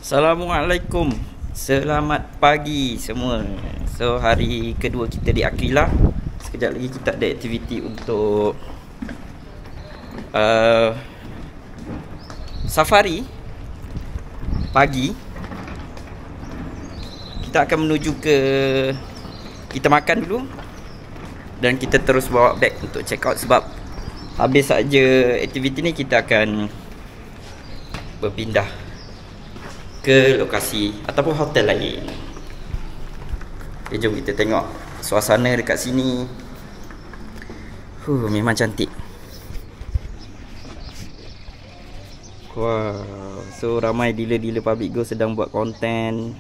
Assalamualaikum. Selamat pagi semua. So hari kedua kita di Aquila. Sekejap lagi kita ada aktiviti untuk safari pagi. Kita akan menuju ke, kita makan dulu dan kita terus bawa beg untuk check out. Sebab habis saja aktiviti ni kita akan berpindah ke lokasi ataupun hotel lain. Okay, jom kita tengok suasana dekat sini. Memang cantik. Wow. So ramai dealer-dealer public go sedang buat konten.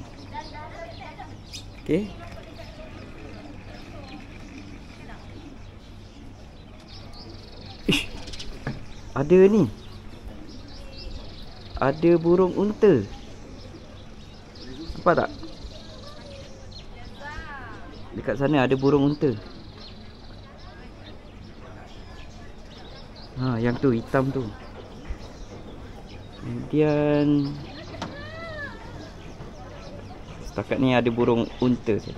Okay. Ada ni. Ada burung unta. Nampak tak? Dekat sana ada burung unta. Yang tu hitam tu. Kemudian setakat ni ada burung unta saja.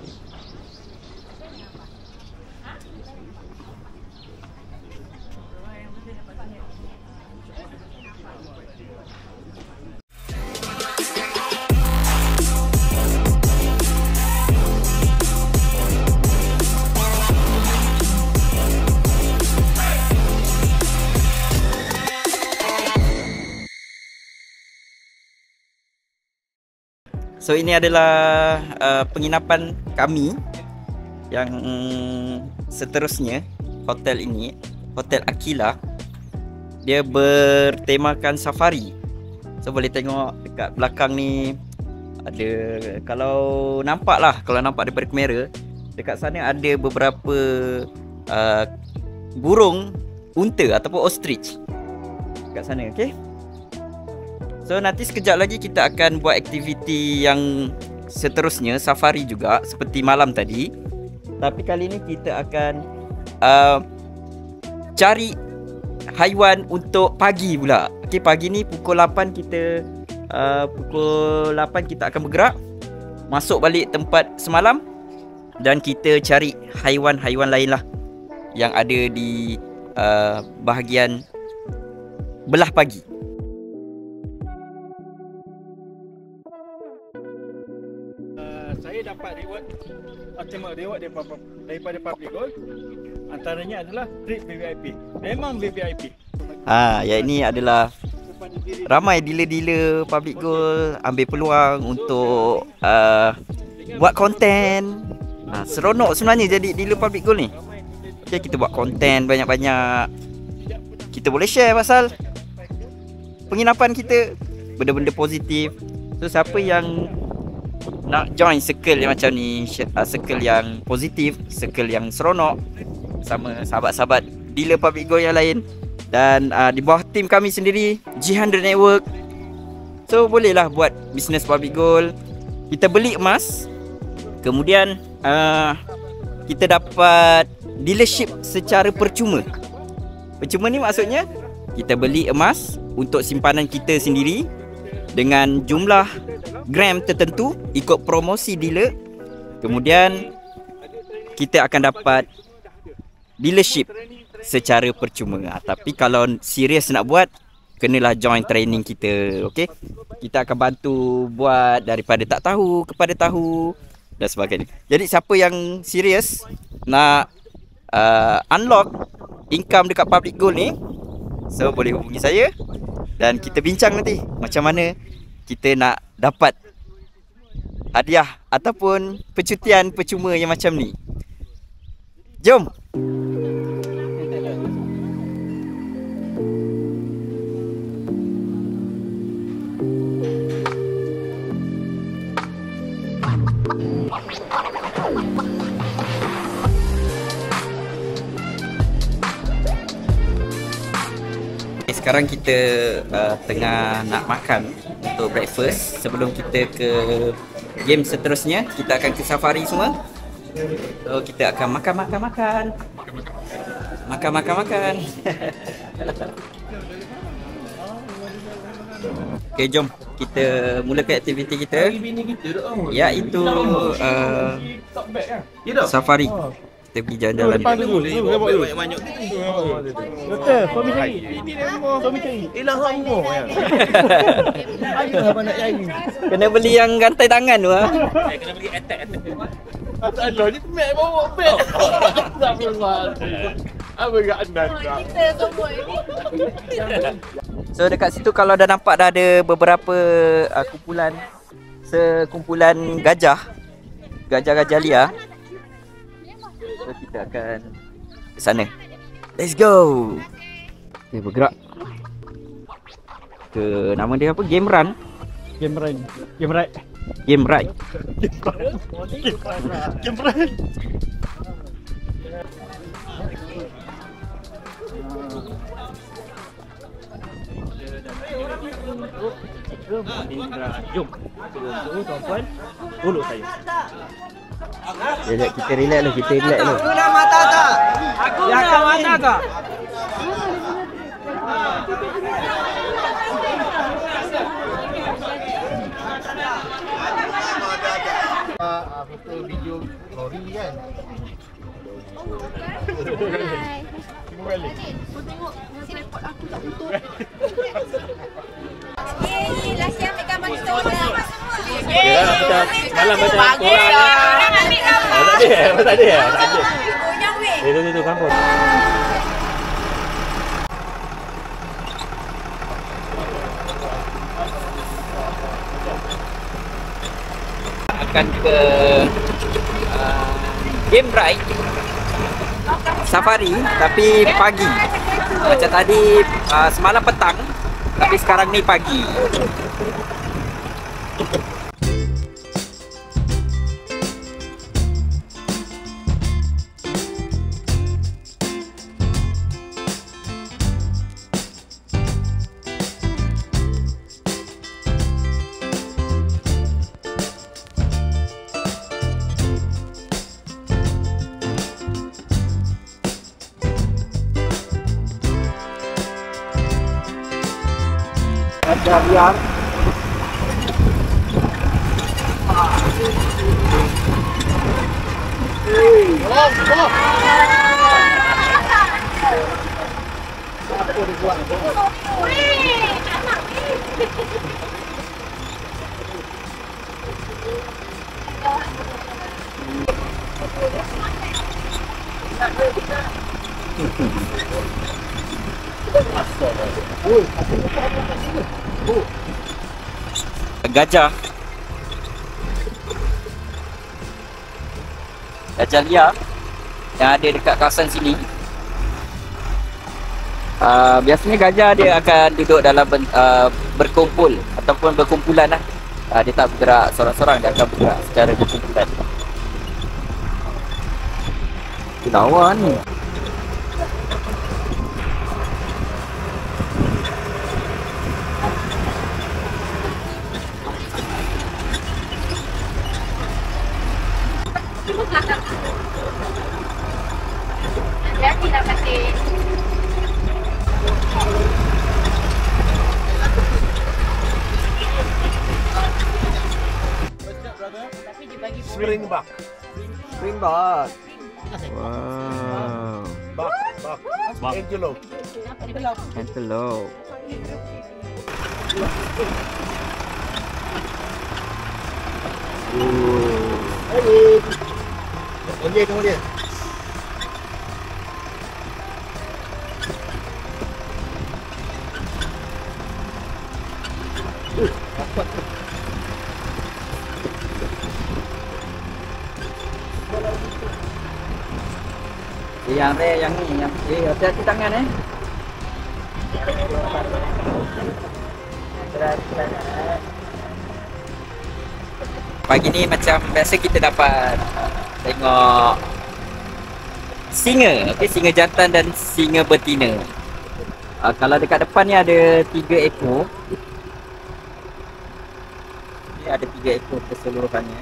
So ini adalah penginapan kami yang seterusnya. Hotel ini, Hotel Aquila, dia bertemakan safari. So boleh tengok dekat belakang ni ada, kalau nampak daripada kamera, dekat sana ada beberapa burung unta ataupun ostrich dekat sana. Okay. So nanti sekejap lagi kita akan buat aktiviti yang seterusnya, safari juga seperti malam tadi. Tapi kali ni kita akan cari haiwan untuk pagi pula. Okay, pagi ni pukul 8 kita akan bergerak masuk balik tempat semalam dan kita cari haiwan-haiwan lain lah yang ada di bahagian belah pagi. Saya dapat reward, ultimate reward daripada Public Gold. Antaranya adalah trip VVIP. Memang VVIP. Yang ini adalah ramai dealer-dealer Public Gold ambil peluang untuk buat konten. Seronok sebenarnya jadi dealer Public Gold ni. Okay, kita buat konten banyak-banyak. Kita boleh share pasal penginapan kita, benda-benda positif. So siapa yang nak join circle yang macam ni, circle yang positif, circle yang seronok sama sahabat-sahabat dealer Public Gold yang lain, dan di bawah tim kami sendiri, G100 Network. So bolehlah buat bisnes Public Gold. Kita beli emas, kemudian kita dapat dealership secara percuma. Percuma ni maksudnya kita beli emas untuk simpanan kita sendiri dengan jumlah gram tertentu ikut promosi dealer. Kemudian kita akan dapat dealership secara percuma. Tapi kalau serius nak buat, kenalah join training kita. Okay? Kita akan bantu buat daripada tak tahu kepada tahu dan sebagainya. Jadi siapa yang serius nak unlock income dekat Public Gold ni, so boleh hubungi saya dan kita bincang nanti macam mana kita nak dapat hadiah ataupun percutian percuma yang macam ni. Jom. Sekarang kita tengah nak makan untuk breakfast. Sebelum kita ke game seterusnya, kita akan ke safari semua. So kita akan makan. Makan. Okay, jom kita mulakan aktiviti kita, iaitu safari. Kita pergi jalan-jalan. Doktor, suami cari. Suami cari. Hilang semua ya. Ayo apa nak cari? Kena beli yang gantai tangan tu ah. Kena beli attack. Aduh, ni mek bawa mek. Apa kat anda? Kita semua ini. So dekat situ kalau dah nampak dah ada beberapa sekumpulan gajah liar. So kita akan ke sana. Let's go. Okay, bergerak. Nama dia apa? Game Run. Game right. Game right. Game Ride. Game right. Jom. Tuan-tuan, follow saya. Sekejap, kita relax dulu, Aku nak mata tak? Aku nak mata tak? Foto video lori kan. Last year ambil gambar kita orang Malam macam korang. Tak ada. Itu kampung. Akan ke Game Ride Safari tapi pagi. Macam tadi semalam petang, tapi sekarang ni pagi. Gajah liar. Gajah liar yang ada dekat kawasan sini. Biasanya gajah dia akan duduk dalam berkumpul ataupun berkumpulan lah. Dia tak bergerak sorang-sorang, dia akan bergerak secara berkumpulan. Lawa ni. Jadi nak kasih. Tapi dia bagi Springbok. Springbok. Wow. Bak. Antelope. Antelope. Tunggu dia. Yang ni, hati-hati tangan Pagi ni macam biasa kita dapat tengok singa, singa jantan dan singa betina. Kalau dekat depan ni ada 3 ekor. Ni ada 3 ekor keseluruhannya.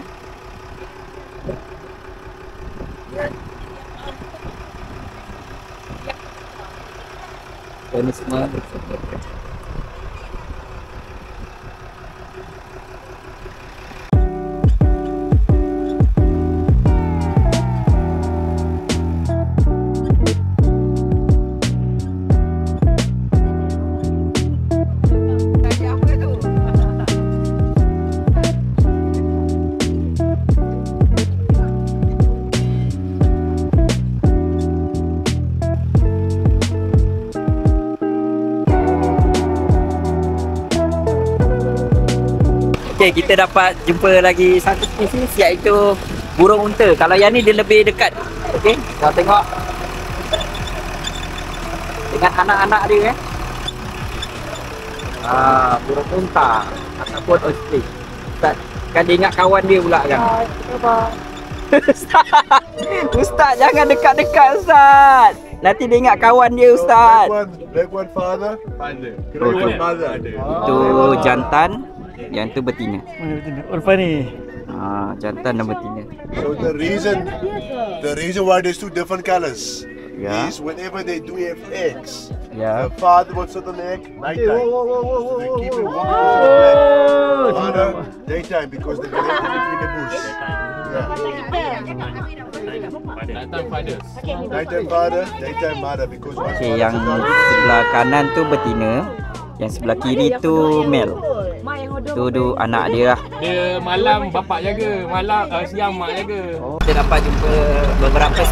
Ini semua Okey, kita dapat jumpa lagi satu spesies iaitu burung unta. Kalau yang ni dia lebih dekat. Okey, kita tengok dengan anak-anak dia burung unta ataupun ostrich. Ustaz, kan dia ingat kawan dia pula kan? Ustaz, Ustaz jangan dekat-dekat Ustaz. Nanti dia ingat kawan dia Ustaz. Black one father. Grey one mother. Itu jantan, yang tu betina. Urfa ni. Jantan dan betina. So the reason why there's two different colors Yeah. is whenever they do have eggs, Ya. the father will sit on the egg nighttime. So they keep it 1% black. Mother daytime because they get in between the bush. Yeah. Nighttime father, daytime mother because one Okey, father yang sit down. sebelah kanan tu betina, yang sebelah kiri tu male. Tu anak dia lah. Dia malam bapak jaga, malam siang mak jaga. Kita dapat jumpa beberapa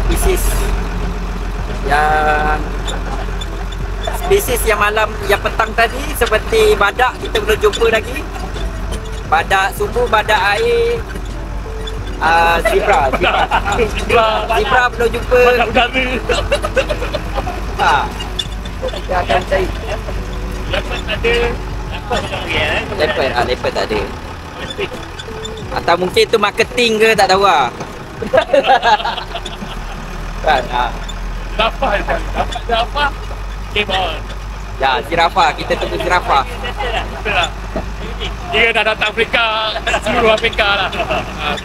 spesies yang malam, yang petang tadi seperti badak kita belum jumpa lagi. Badak sumbu, badak air, zebra belum jumpa. Badak udara. Kita akan cari Lepas ada leopard tak ada. Atau mungkin tu marketing ke tak tahu lah. Kan? dapat game on. Ya, zirafah. Kita tunggu zirafah. Betul lah. Dia dah datang Afrika, seluruh Afrika lah.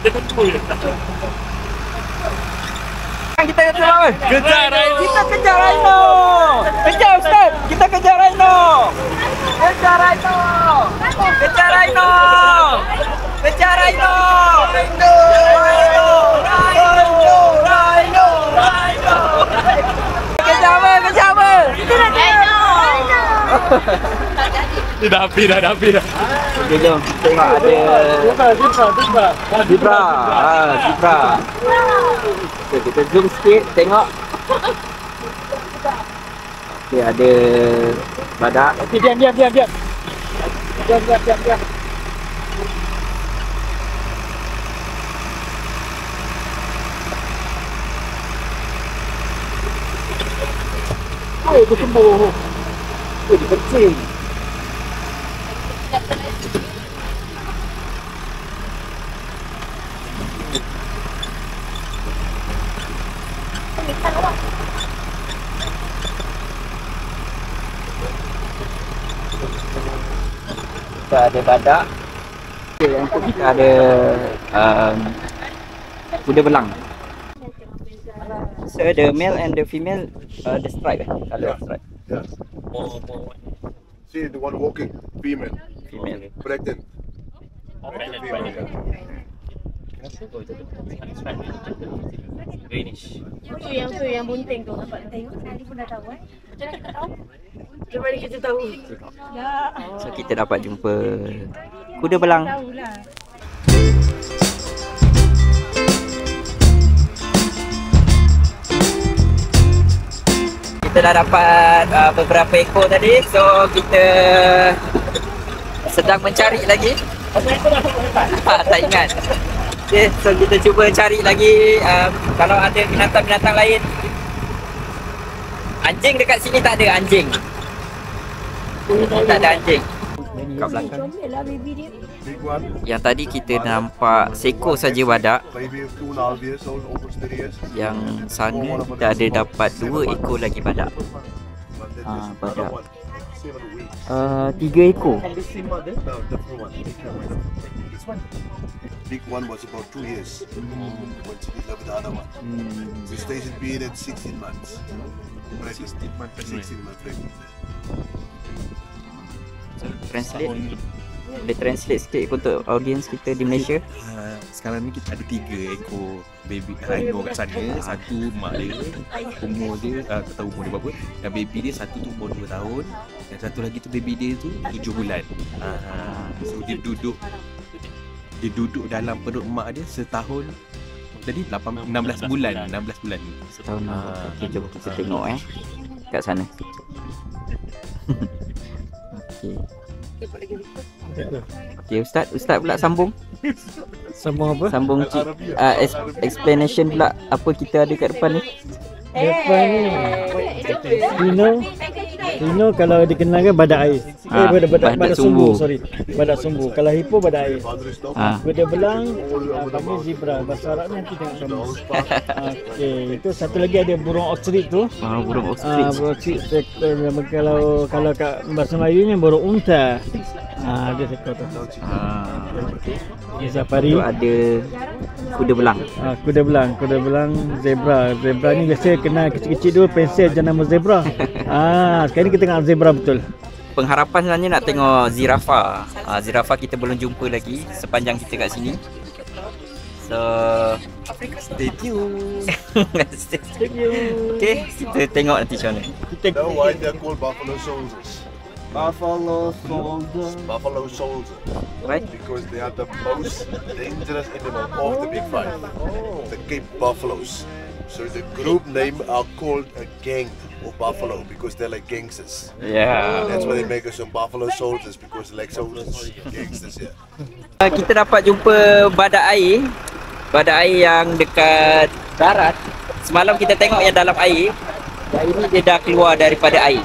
Kita tunggu je. Kita kejar rhino. Kita kejar rhino. Kejar Ustaz. Kita kejar rhino. Kejar rhino. Kejar rhino. Kejar rhino. Rhino. Kejar apa? Kejar apa? Dia dah habis dah. Okey, jom tengok ada zebra. Zebra. Okay, kita zoom sikit tengok. Okey, ada badak. Okey, diam. Diam. Oh, dia sembuh. Dia kecil. Kita ada badak. Yang tu kita ada kuda belang. So the male and the female, the stripe, color of stripe. Yeah. See the one walking, female, pregnant. Greenish. Tu yang bunting tu dapat tengok. Saya pun dah tahu Macam mana tak tahu? Macam mana kita tahu? So kita dapat jumpa kuda belang. Tahulah. Kita dah dapat beberapa ekor tadi. So kita sedang mencari lagi. Tak ingat. Okay, so kita cuba cari lagi kalau ada binatang-binatang lain. Anjing dekat sini tak ada anjing. Tak ada anjing. Kat belakang. Big one, Yang tadi kita nampak seekor saja badak. maybe 2.5 years old, almost 3 years. Yang sana kita ada dapat 2 ekor lagi badak. But then Ah, there's badak. another one, 7 weeks. 3 ekor. No, different one. This one. Big one was about 2 years. When she lived with the other one. Gestation period 16 months. Pregnant. 16 months pregnant. Translate. Boleh translate sikit untuk audience kita di Malaysia. Sekarang ni kita ada 3 ekor baby rhino kat sana. Satu mak dia, umur dia tak tahu umur dia berapa. Dan baby dia satu tu umur 2 tahun. Dan satu lagi tu baby dia tu 7 bulan. So dia duduk dalam perut mak dia setahun. Tadi 16 bulan. 16 bulan ni. Setahun. Okey, jom kita tengok kat sana. Okey. Okey, Ustaz pula sambung. Sambung apa? Sambung explanation pula apa kita ada kat depan ni. Depan ni Rhino kalau dikenalkan badak air. Badak sumbu. Sorry. Badak sumbu. Kalau hippo badak air. Kuda belang panggil zebra. Bahasa Arab nanti tengok sama. Okey, itu satu lagi ada burung ostrich tu. Burung ostrich. Burung ostrich kalau kat bahasa Melayunya burung unta. Dia sekor tu. Ini safari. Tu ada kuda belang. Kuda belang zebra. Zebra ni biasa kenal kecil-kecil dulu pensel je nama zebra. Sekarang ni kita tengok zebra betul. Pengharapan sebenarnya nak tengok zirafa. Zirafa kita belum jumpa lagi sepanjang kita kat sini. So stay tune. Okay, kita tengok nanti macam mana. You know why they're called buffalo soldiers? Buffalo soldier. Buffalo soldier. Right? Because they are the most dangerous animal of the big five. The Cape buffaloes. So the group name are called a gang of buffalo because they're like gangsters. Yeah. That's why they make us some buffalo soldiers because they're like soldiers, gangsters. Yeah. Kita dapat jumpa badak air. Badak air yang dekat darat. Semalam kita tengok yang dalam air. Dan ini dia dah keluar daripada air.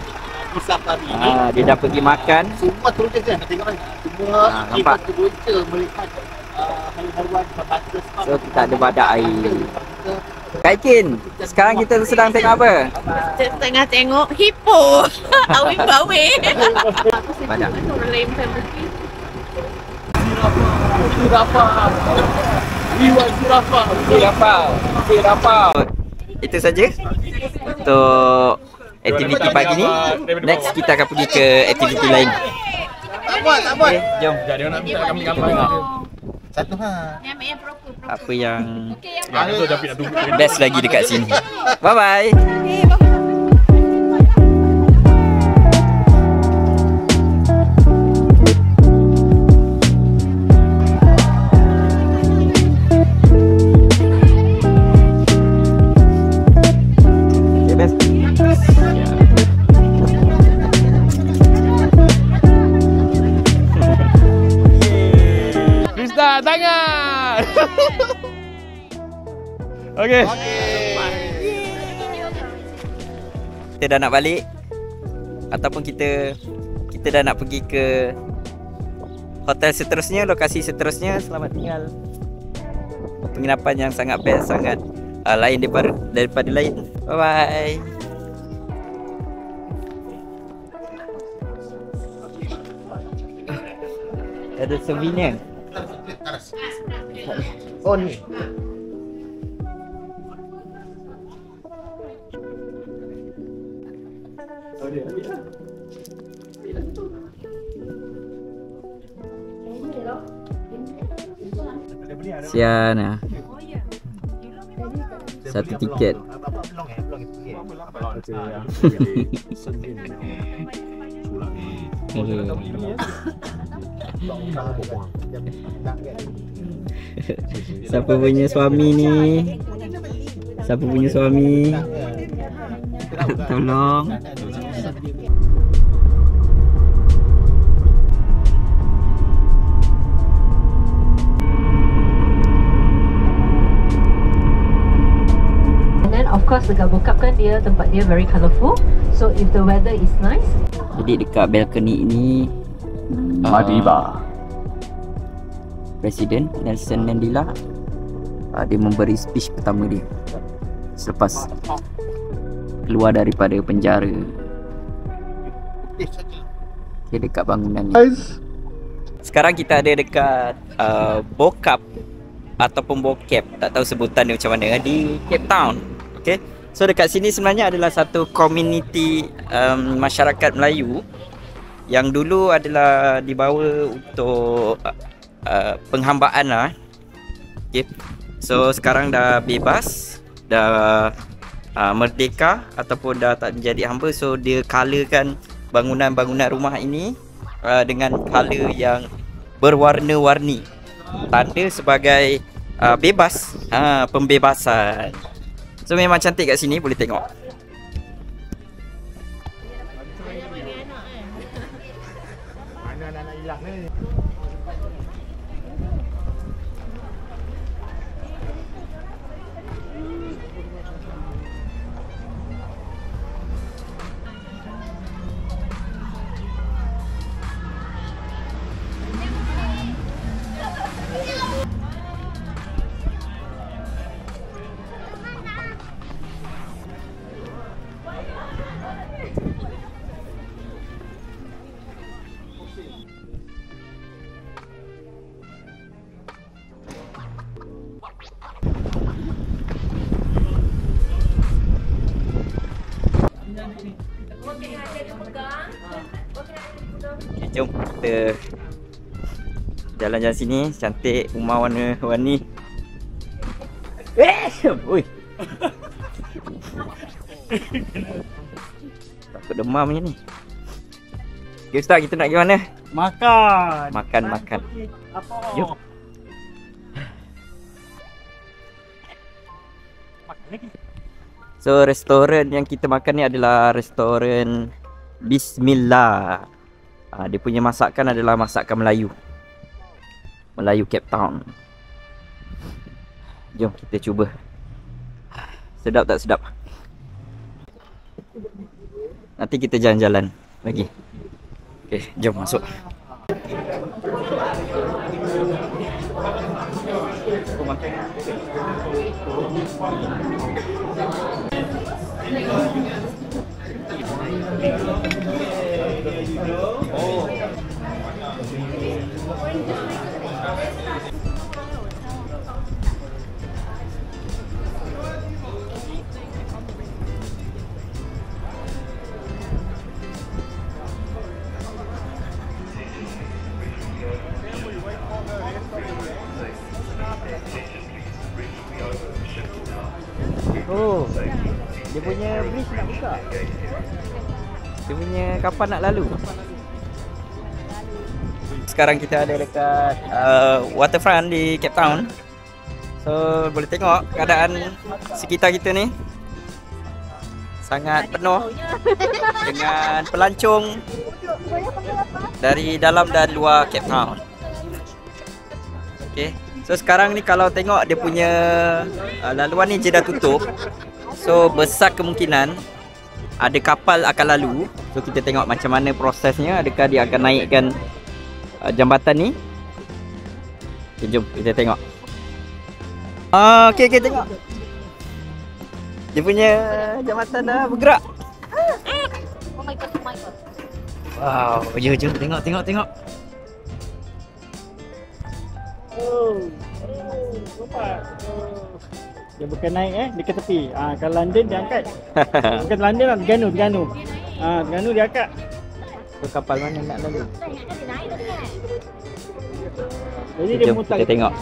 Dia dah pergi makan. Semua turun je nak tengok kan. Semua nampak betul melihat haiwan berbatas. So kita ada badak air. Kaikin, sekarang kita sedang tengok apa? Kita tengah tengok hippo. Awing-bawing. Badak. Zirafa. Itu saja untuk aktiviti pagi ni. Next kita akan pergi ke aktiviti lain. Okay, jom. Jadi nak minta kami gambar. Satu Apa yang best lagi dekat sini. Bye bye. Tangan. Okey. Kita dah nak balik ataupun kita dah nak pergi ke hotel seterusnya, lokasi seterusnya. Selamat tinggal. Penginapan yang sangat best, sangat lain daripada lain. Bye bye. Ada souvenir. Oh ni. Sian lah. Satu tiket. Siapa punya suami ni? Siapa punya suami? Tolong. And then of course dekat Bokap kan dia tempat dia very colourful. So if the weather is nice. Jadi dekat balcony ini Madiba Presiden Nelson Mandela dia memberi speech pertama dia selepas keluar daripada penjara. Okay, dekat bangunan ni. Sekarang kita ada dekat Bokap ataupun Bokep, tak tahu sebutan dia macam mana, di Cape Town. Okay, so dekat sini sebenarnya adalah satu komuniti masyarakat Melayu yang dulu adalah dibawa untuk penghambaan lah. Okay. So sekarang dah bebas, dah merdeka ataupun dah tak menjadi hamba. So dia colourkan bangunan-bangunan rumah ini dengan colour yang berwarna-warni, tanda sebagai bebas, pembebasan. So memang cantik kat sini, boleh tengok. Okay, jom kita jalan-jalan sini. Cantik, rumah warna-warni. Ui. Takut demam macam ni. Okay Ustaz, kita nak pergi mana? Makan. Makan. Apa? Jom. So restoran yang kita makan ni adalah restoran Bismillah. Dia punya masakan adalah masakan Melayu Cape Town. Jom kita cuba. Sedap tak sedap? Nanti kita jalan-jalan lagi. Okay, jom masuk. Aku makan. Oh, dia punya bridge nak buka. Dia punya kapal nak lalu. Sekarang kita ada dekat waterfront di Cape Town. So boleh tengok keadaan sekitar kita ni sangat penuh dengan pelancong dari dalam dan luar Cape Town. Okay, so sekarang ni kalau tengok dia punya laluan ni je dah tutup. So besar kemungkinan ada kapal akan lalu. So kita tengok macam mana prosesnya. Adakah dia akan naikkan jambatan ni? Okay, jom kita tengok. Okay, tengok. Dia punya jambatan dah bergerak. Oh my god, oh my god. Wow, jom tengok. Oh, nampak. Dia bukan naik dia ke tepi. Kalau London dia angkat. Bukan London lah, Terengganu. Terengganu dia angkat. So kapal mana nak lalu? Jadi dia Jom mutar. kita tengok.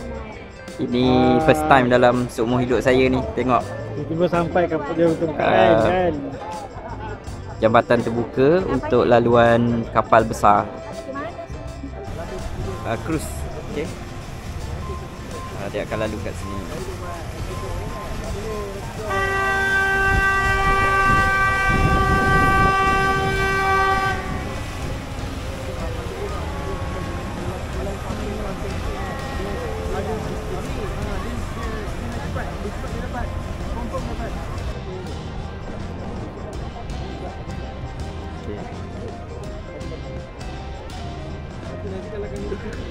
Ini first time dalam seumur hidup saya ni tengok Tiba-tiba sampai kapal dia untuk kan. jambatan terbuka untuk laluan kapal besar. Cruise. Okay. Dia akan lalu kat sini.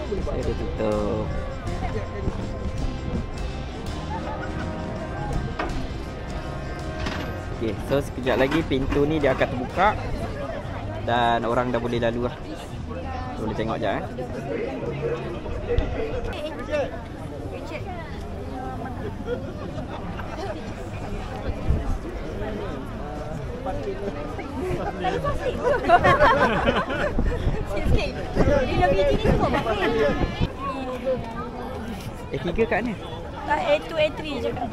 Saya dah tutup. Okay, so sekejap lagi pintu ni dia akan terbuka dan orang dah boleh lalu lah. Boleh tengok je Sikit-sikit. Dia biji ni semua apa? A3 kat mana? Tak, A2, A3 je kat.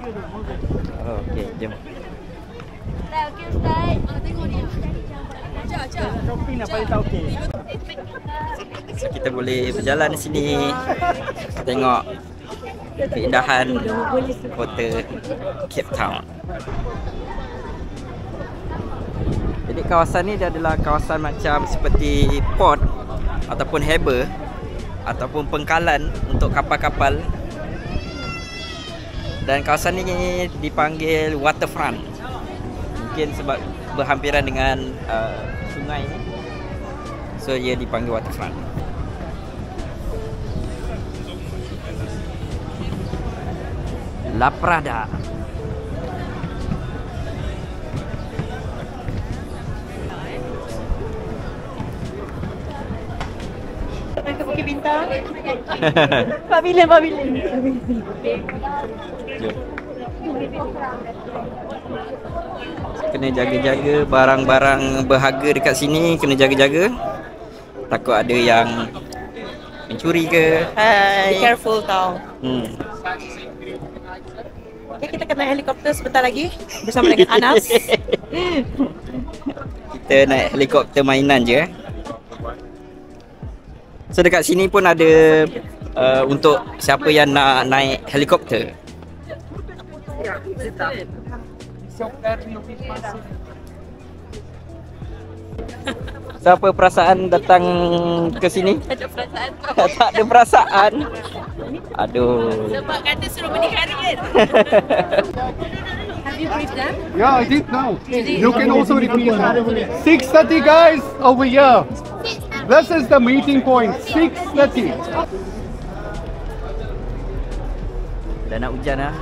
Oh, okay, jom. Tak, okey Ustaz. Tengok dia. Ajak. Shopping nak paling tak okey. So kita boleh berjalan di sini. Tengok keindahan kota Cape Town. Jadi kawasan ni dia adalah kawasan macam seperti port ataupun harbour ataupun pengkalan untuk kapal-kapal. Dan kawasan ini dipanggil waterfront. Mungkin sebab berhampiran dengan sungai ni, so ia dipanggil waterfront. La Prada. Ke Bukit Bintang. Pavilion. Kena jaga-jaga barang-barang berharga dekat sini, kena jaga-jaga. Takut ada yang mencuri ke. Be careful tau. Okay, kita kena helikopter sebentar lagi bersama dengan Anas. Kita naik helikopter mainan je. So dekat sini pun ada untuk siapa yang nak naik helikopter. So apa perasaan datang ke sini? Ada perasaan. Tak ada perasaan. Aduh. Sebab kata suruh berdikari kan. Have you briefed them? Yeah, I did now. You can also repeat that. 6:30 guys over here. This is the meeting point. 6:30. Dah nak hujan lah.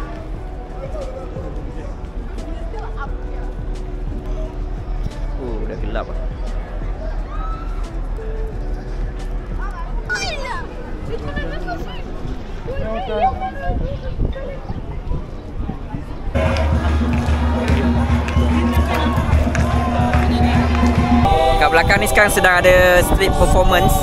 Dah gelap lah. Kat belakang ni sekarang sedang ada street performance.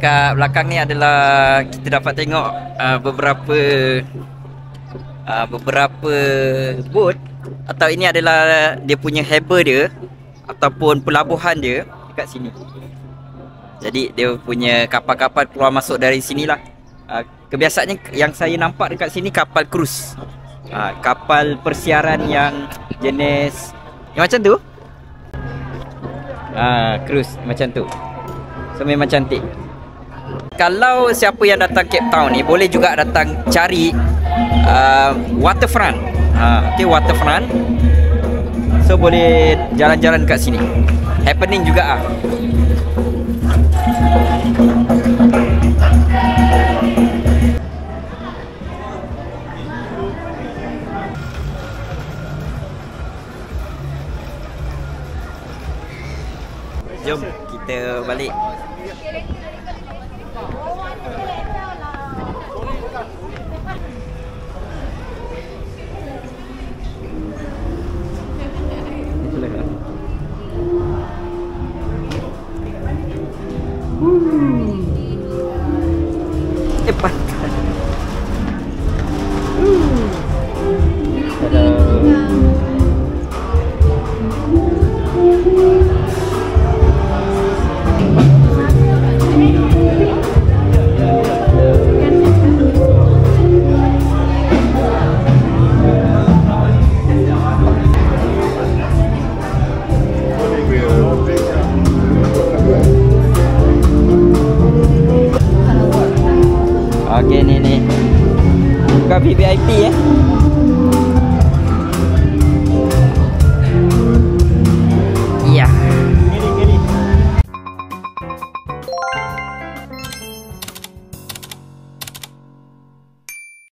Kat belakang ni adalah kita dapat tengok beberapa boat, atau ini adalah dia punya harbour dia ataupun pelabuhan dia dekat sini. Jadi dia punya kapal-kapal keluar masuk dari sinilah. Kebiasaannya yang saya nampak dekat sini kapal cruise. Kapal persiaran yang jenis yang macam tu. Cruise macam tu. So memang cantik. Kalau siapa yang datang Cape Town ni boleh juga datang cari waterfront. Okay, waterfront. So boleh jalan-jalan kat sini. Happening juga ah. Jom kita balik. Pantai. Okay, ni bukan VIP